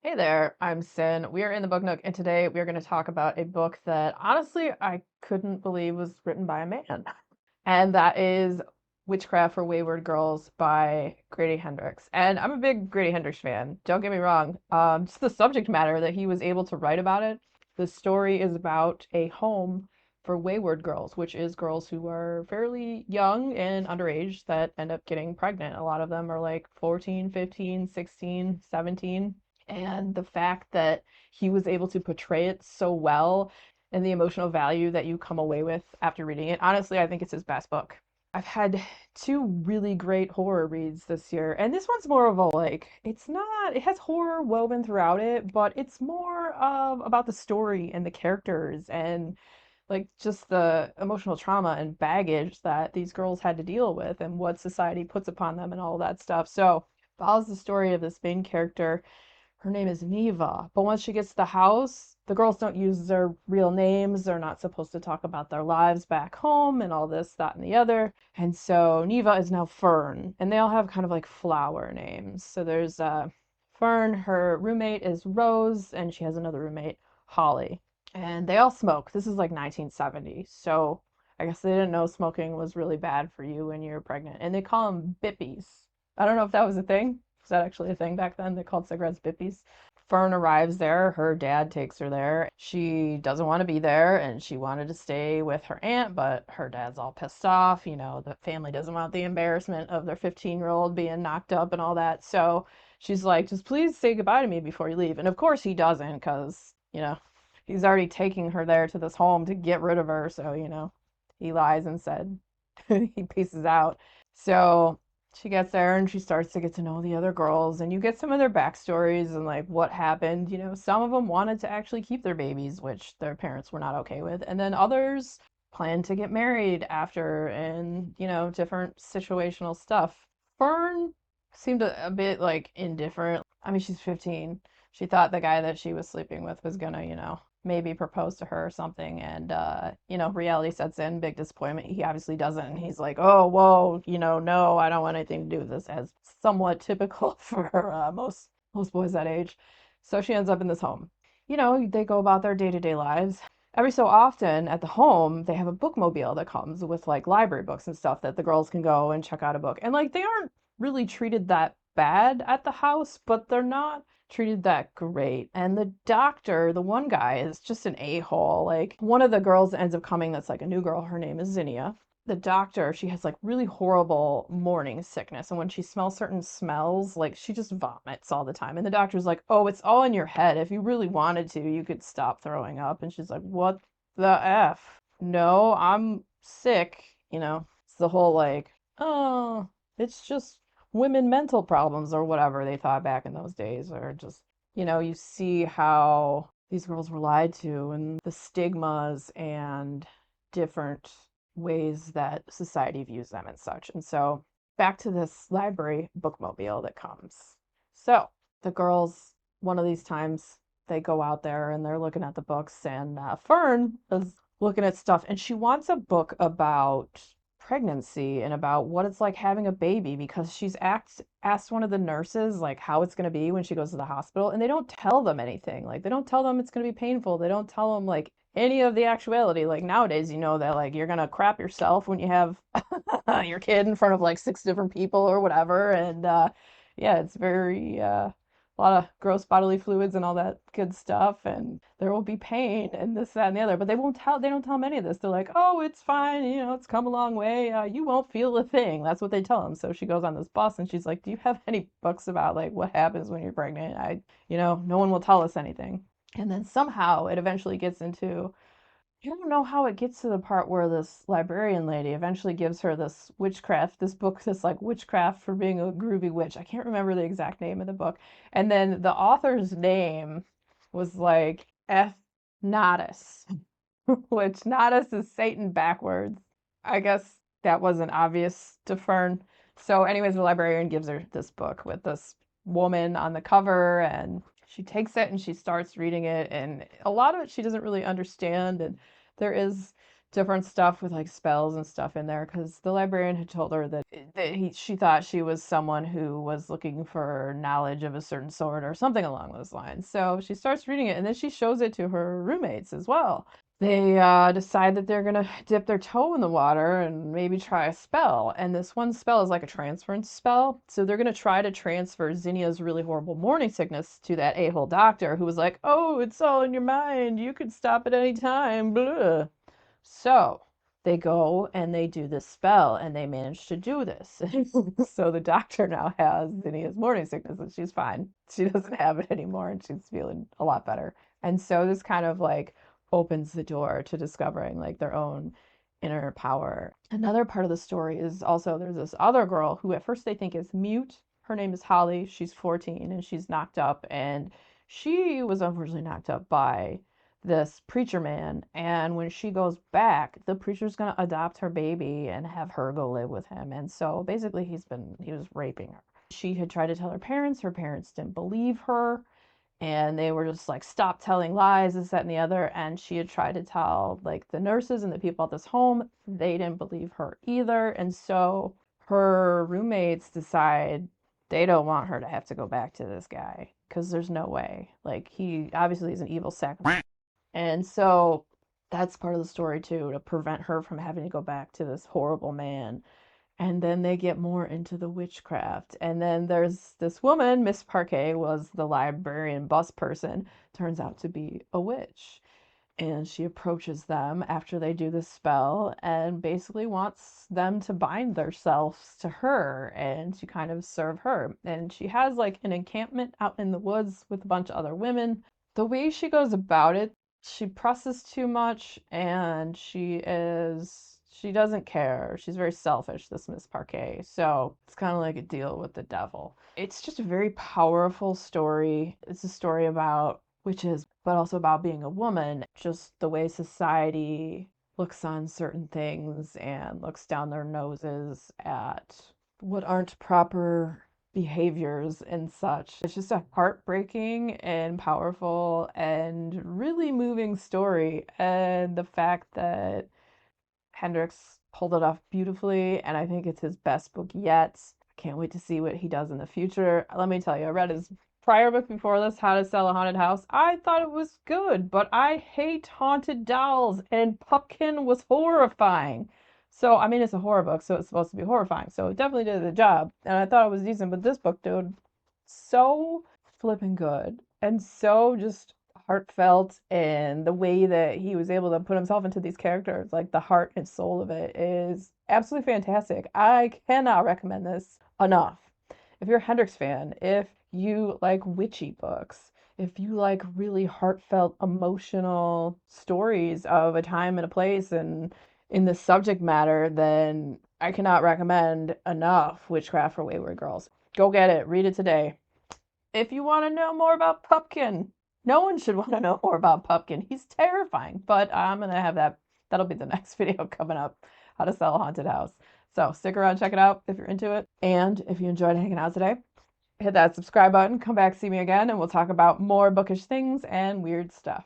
Hey there, I'm Sin. We are in the Book Nook, and today we are going to talk about a book that honestly I couldn't believe was written by a man. And that is Witchcraft for Wayward Girls by Grady Hendrix. And I'm a big Grady Hendrix fan, don't get me wrong. Just the subject matter that he was able to write about it. The story is about a home for wayward girls, which is girls who are fairly young and underage that end up getting pregnant. A lot of them are like 14, 15, 16, 17. And the fact that he was able to portray it so well and the emotional value that you come away with after reading it. Honestly, I think it's his best book. I've had two really great horror reads this year, and this one's more of a like, it's not, it has horror woven throughout it, but it's more of about the story and the characters and like just the emotional trauma and baggage that these girls had to deal with and what society puts upon them and all that stuff. So, follows the story of this main character. Her name is Neva. But once she gets to the house, the girls don't use their real names. They're not supposed to talk about their lives back home and all this, that, and the other. And so Neva is now Fern. And they all have kind of like flower names. So there's Fern, her roommate is Rose, and she has another roommate, Holly. And they all smoke. This is like 1970. So I guess they didn't know smoking was really bad for you when you're pregnant. And they call them bippies. I don't know if that was a thing. Was that actually a thing back then? They called cigarettes bippies. Fern arrives there. Her dad takes her there. She doesn't want to be there and she wanted to stay with her aunt, but her dad's all pissed off. You know, the family doesn't want the embarrassment of their 15-year-old being knocked up and all that. So she's like, just please say goodbye to me before you leave. And of course he doesn't because, he's already taking her there to this home to get rid of her. So, he lies and said he pieces out. So she gets there and she starts to get to know the other girls, and you get some of their backstories and like what happened. Some of them wanted to actually keep their babies, which their parents were not okay with, and then others planned to get married after, and different situational stuff. Fern seemed a bit like indifferent. I mean, she's 15. She thought the guy that she was sleeping with was gonna, maybe propose to her or something. And, reality sets in, big disappointment. He obviously doesn't. And he's like, oh, whoa, no, I don't want anything to do with this, as somewhat typical for most boys that age. So she ends up in this home. They go about their day-to-day lives. Every so often at the home, they have a bookmobile that comes with like library books and stuff that the girls can go and check out a book. And like they aren't really treated that bad at the house, but they're not treated that great. And the doctor, the one guy, is just an a-hole. Like one of the girls ends up coming that's like a new girl. Her name is Zinnia. The doctor, she has like really horrible morning sickness. And when she smells certain smells, like she just vomits all the time. And the doctor's like, oh, it's all in your head. If you really wanted to, you could stop throwing up. And she's like, what the F? No, I'm sick. It's the whole like, oh, it's just women mental problems or whatever they thought back in those days, or just, you see how these girls were lied to and the stigmas and different ways that society views them and such. And so back to this library bookmobile that comes. So the girls, one of these times, they go out there and they're looking at the books, and Fern is looking at stuff, and she wants a book about pregnancy and about what it's like having a baby, because she's asked one of the nurses like how it's going to be when she goes to the hospital, and they don't tell them anything. Like they don't tell them it's going to be painful. They don't tell them like any of the actuality. Like nowadays, that like you're going to crap yourself when you have your kid in front of like six different people or whatever. And yeah, it's very a lot of gross bodily fluids and all that good stuff, and there will be pain and this, that, and the other. But they don't tell them any of this. They're like, oh, it's fine, it's come a long way. You won't feel a thing. That's what they tell them. So she goes on this bus and she's like, do you have any books about like what happens when you're pregnant? No one will tell us anything. And then somehow it eventually gets into, I don't know how it gets to the part where this librarian lady eventually gives her this book, this like witchcraft for being a groovy witch. I can't remember the exact name of the book. And then the author's name was like F. Natus, which Natus is Satan backwards. I guess that wasn't obvious to Fern. So, anyways, the librarian gives her this book with this woman on the cover, and she takes it and she starts reading it, and a lot of it she doesn't really understand. And there is different stuff with like spells and stuff in there because the librarian had told her that, she thought she was someone who was looking for knowledge of a certain sort or something along those lines. So she starts reading it and then she shows it to her roommates as well. They decide that they're gonna dip their toe in the water and maybe try a spell. And this one spell is like a transference spell. So they're gonna try to transfer Zinnia's really horrible morning sickness to that a-hole doctor who was like, "Oh, it's all in your mind. You could stop at any time." Blah. So they go and they do this spell and they manage to do this. So the doctor now has Zinnia's morning sickness and she's fine. She doesn't have it anymore and she's feeling a lot better. And so this kind of like opens the door to discovering like their own inner power. Another part of the story is also there's this other girl who at first they think is mute. Her name is Holly. She's 14 and she's knocked up, and she was unfortunately knocked up by this preacher man. And when she goes back, the preacher's going to adopt her baby and have her go live with him. And so basically he was raping her. She had tried to tell her parents didn't believe her, and they were just like, "Stop telling lies," this, that, and the other. And she had tried to tell like the nurses and the people at this home, they didn't believe her either. And so her roommates decide they don't want her to have to go back to this guy because there's no way, like, he obviously is an evil sack. And so that's part of the story too, to prevent her from having to go back to this horrible man. And then they get more into the witchcraft. And then there's this woman, Miss Parquet was the librarian bus person, turns out to be a witch. And she approaches them after they do this spell and basically wants them to bind themselves to her and to kind of serve her. And she has like an encampment out in the woods with a bunch of other women. The way she goes about it, she presses too much and she doesn't care. She's very selfish, this Miss Parquet. So it's kind of like a deal with the devil. It's just a very powerful story. It's a story about witches, but also about being a woman. Just the way society looks on certain things and looks down their noses at what aren't proper behaviors and such. It's just a heartbreaking and powerful and really moving story. And the fact that Hendrix pulled it off beautifully, and I think it's his best book yet. I can't wait to see what he does in the future. Let me tell you, I read his prior book before this, How to Sell a Haunted House. I thought it was good, but I hate haunted dolls, and Pumpkin was horrifying. So, I mean, it's a horror book, so it's supposed to be horrifying. So it definitely did the job, and I thought it was decent. But this book, dude, so flipping good, and so just heartfelt, and the way that he was able to put himself into these characters, like the heart and soul of it is absolutely fantastic. I cannot recommend this enough. If you're a Hendrix fan, if you like witchy books, if you like really heartfelt, emotional stories of a time and a place and in the subject matter, then I cannot recommend enough Witchcraft for Wayward Girls. Go get it. Read it today. If you want to know more about Pumpkin, no one should want to know more about Pumpkin. He's terrifying, but I'm going to have that. That'll be the next video coming up, How to Sell a Haunted House. So stick around, check it out if you're into it. And if you enjoyed hanging out today, hit that subscribe button, come back, see me again, and we'll talk about more bookish things and weird stuff.